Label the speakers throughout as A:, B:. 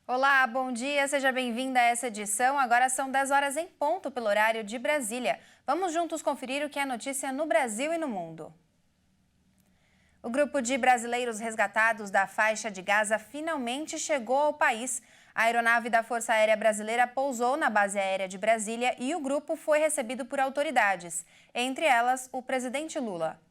A: Olá, bom dia, seja bem-vinda a essa edição. Agora são 10 horas em ponto pelo horário de Brasília. Vamos juntos conferir o que é notícia no Brasil e no mundo. O grupo de brasileiros resgatados da faixa de Gaza finalmente chegou ao país. A aeronave da Força Aérea Brasileira pousou na base aérea de Brasília e o grupo foi recebido por autoridades, entre elas o presidente Lula.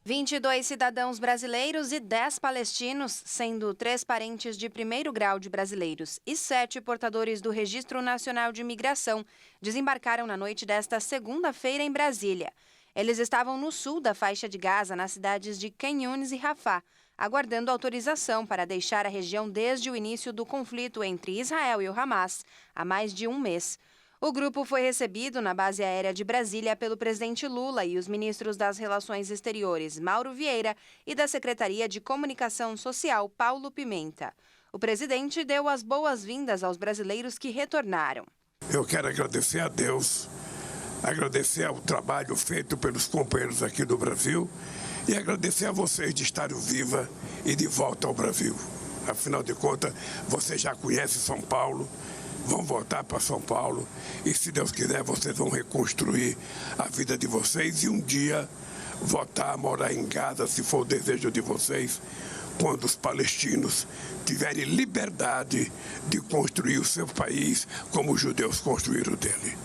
A: 22 cidadãos brasileiros e 10 palestinos, sendo 3 parentes de primeiro grau de brasileiros e 7 portadores do Registro Nacional de Imigração, desembarcaram na noite desta segunda-feira em Brasília. Eles estavam no sul da faixa de Gaza, nas cidades de Khan Yunis e Rafah, aguardando autorização para deixar a região desde o início do conflito entre Israel e o Hamas, há mais de um mês. O grupo foi recebido na base aérea de Brasília pelo presidente Lula e os ministros das Relações Exteriores, Mauro Vieira, e da Secretaria de Comunicação Social, Paulo Pimenta. O presidente deu as boas-vindas aos brasileiros que retornaram.
B: Eu quero agradecer a Deus, agradecer ao trabalho feito pelos companheiros aqui do Brasil e agradecer a vocês de estarem viva e de volta ao Brasil. Afinal de contas, vocês já conhecem São Paulo, vão voltar para São Paulo e, se Deus quiser, vocês vão reconstruir a vida de vocês e um dia voltar a morar em Gaza, se for o desejo de vocês, quando os palestinos tiverem liberdade de construir o seu país como os judeus construíram o dele.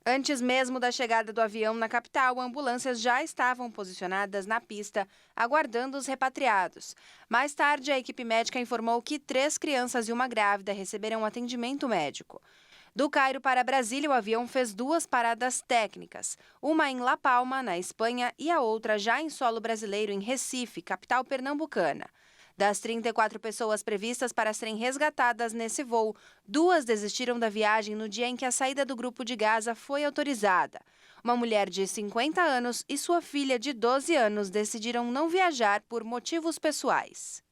A: Antes mesmo da chegada do avião na capital, ambulâncias já estavam posicionadas na pista, aguardando os repatriados. Mais tarde, a equipe médica informou que 3 crianças e uma grávida receberam atendimento médico. Do Cairo para Brasília, o avião fez 2 paradas técnicas, uma em La Palma, na Espanha, e a outra já em solo brasileiro, em Recife, capital pernambucana. Das 34 pessoas previstas para serem resgatadas nesse voo, 2 desistiram da viagem no dia em que a saída do grupo de Gaza foi autorizada. Uma mulher de 50 anos e sua filha de 12 anos decidiram não viajar por motivos pessoais.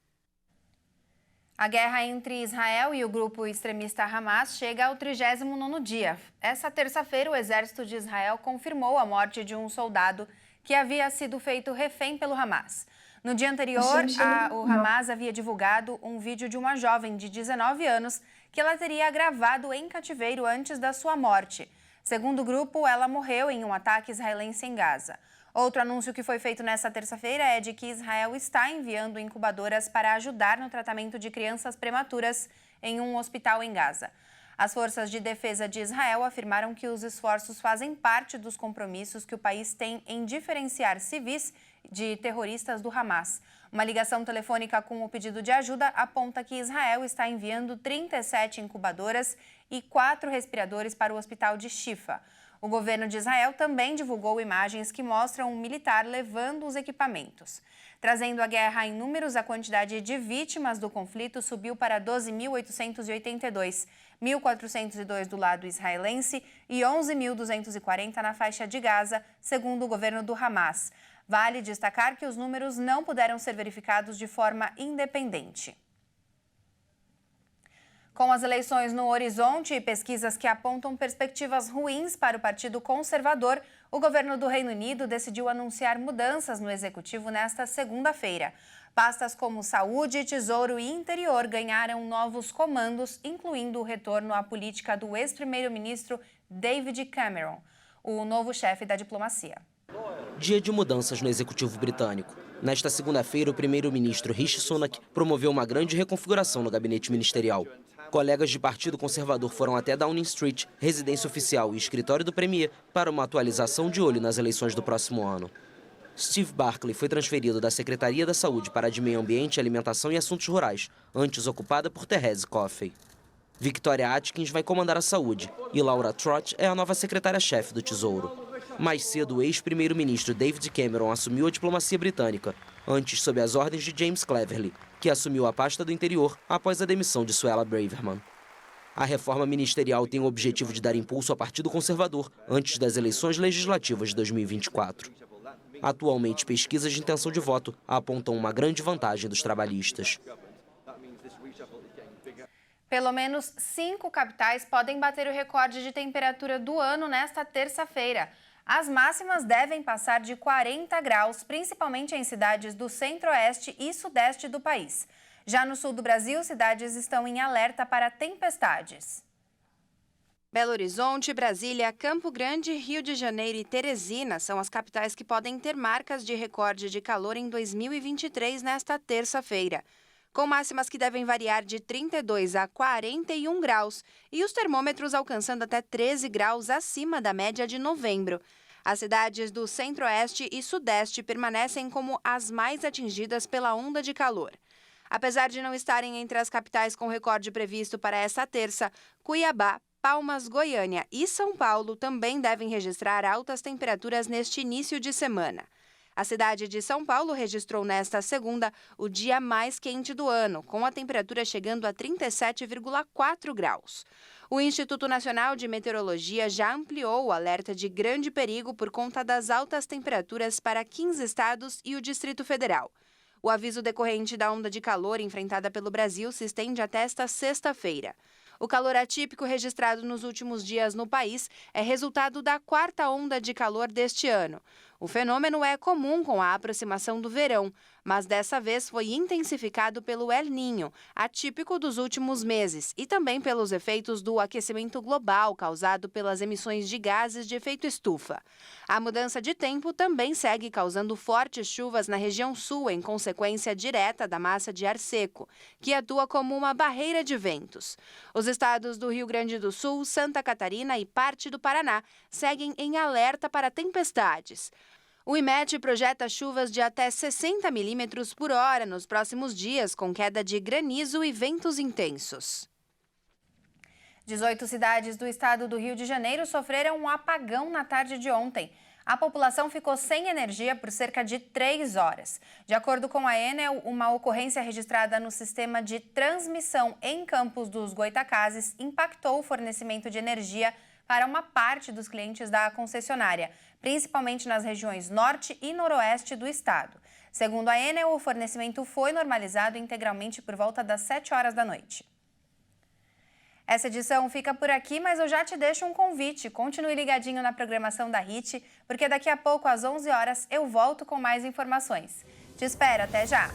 A: A guerra entre Israel e o grupo extremista Hamas chega ao 39º dia. Essa terça-feira, o exército de Israel confirmou a morte de um soldado que havia sido feito refém pelo Hamas. No dia anterior, o Hamas havia divulgado um vídeo de uma jovem de 19 anos que ela teria gravado em cativeiro antes da sua morte. Segundo o grupo, ela morreu em um ataque israelense em Gaza. Outro anúncio que foi feito nesta terça-feira é de que Israel está enviando incubadoras para ajudar no tratamento de crianças prematuras em um hospital em Gaza. As forças de defesa de Israel afirmaram que os esforços fazem parte dos compromissos que o país tem em diferenciar civis de terroristas do Hamas. Uma ligação telefônica com o pedido de ajuda aponta que Israel está enviando 37 incubadoras e 4 respiradores para o hospital de Shifa. O governo de Israel também divulgou imagens que mostram um militar levando os equipamentos. Trazendo a guerra em números, a quantidade de vítimas do conflito subiu para 12.882, 1.402 do lado israelense e 11.240 na faixa de Gaza, segundo o governo do Hamas. Vale destacar que os números não puderam ser verificados de forma independente. Com as eleições no horizonte e pesquisas que apontam perspectivas ruins para o Partido Conservador, o governo do Reino Unido decidiu anunciar mudanças no executivo nesta segunda-feira. Pastas como Saúde, Tesouro e Interior ganharam novos comandos, incluindo o retorno à política do ex-primeiro-ministro David Cameron, o novo chefe da diplomacia.
C: Dia de mudanças no executivo britânico. Nesta segunda-feira, o primeiro-ministro Rishi Sunak promoveu uma grande reconfiguração no gabinete ministerial. Colegas de Partido Conservador foram até Downing Street, residência oficial e escritório do Premier, para uma atualização de olho nas eleições do próximo ano. Steve Barclay foi transferido da Secretaria da Saúde para a de Meio Ambiente, Alimentação e Assuntos Rurais, antes ocupada por Therese Coffey. Victoria Atkins vai comandar a Saúde e Laura Trott é a nova secretária-chefe do Tesouro. Mais cedo, o ex-primeiro-ministro David Cameron assumiu a diplomacia britânica, antes sob as ordens de James Cleverly, que assumiu a pasta do interior após a demissão de Suella Braverman. A reforma ministerial tem o objetivo de dar impulso ao Partido Conservador antes das eleições legislativas de 2024. Atualmente, pesquisas de intenção de voto apontam uma grande vantagem dos trabalhistas.
A: Pelo menos 5 capitais podem bater o recorde de temperatura do ano nesta terça-feira. As máximas devem passar de 40 graus, principalmente em cidades do centro-oeste e sudeste do país.
D: Já no sul do Brasil, cidades estão em alerta para tempestades.
A: Belo Horizonte, Brasília, Campo Grande, Rio de Janeiro e Teresina são as capitais que podem ter marcas de recorde de calor em 2023 nesta terça-feira, com máximas que devem variar de 32 a 41 graus e os termômetros alcançando até 13 graus acima da média de novembro. As cidades do Centro-Oeste e Sudeste permanecem como as mais atingidas pela onda de calor. Apesar de não estarem entre as capitais com recorde previsto para esta terça, Cuiabá, Palmas, Goiânia e São Paulo também devem registrar altas temperaturas neste início de semana. A cidade de São Paulo registrou nesta segunda o dia mais quente do ano, com a temperatura chegando a 37,4 graus. O Instituto Nacional de Meteorologia já ampliou o alerta de grande perigo por conta das altas temperaturas para 15 estados e o Distrito Federal. O aviso decorrente da onda de calor enfrentada pelo Brasil se estende até esta sexta-feira. O calor atípico registrado nos últimos dias no país é resultado da quarta onda de calor deste ano. O fenômeno é comum com a aproximação do verão, mas dessa vez foi intensificado pelo El Niño, atípico dos últimos meses, e também pelos efeitos do aquecimento global causado pelas emissões de gases de efeito estufa. A mudança de tempo também segue causando fortes chuvas na região sul em consequência direta da massa de ar seco, que atua como uma barreira de ventos. Os estados do Rio Grande do Sul, Santa Catarina e parte do Paraná seguem em alerta para tempestades. O IMET projeta chuvas de até 60 milímetros por hora nos próximos dias, com queda de granizo e ventos intensos.
D: 18 cidades do estado do Rio de Janeiro sofreram um apagão na tarde de ontem. A população ficou sem energia por cerca de 3 horas. De acordo com a Enel, uma ocorrência registrada no sistema de transmissão em Campos dos Goytacazes impactou o fornecimento de energia para uma parte dos clientes da concessionária, principalmente nas regiões norte e noroeste do estado. Segundo a Enel, o fornecimento foi normalizado integralmente por volta das 7 horas da noite. Essa edição fica por aqui, mas eu já te deixo um convite. Continue ligadinho na programação da HIT, porque daqui a pouco, às 11 horas, eu volto com mais informações. Te espero, até já!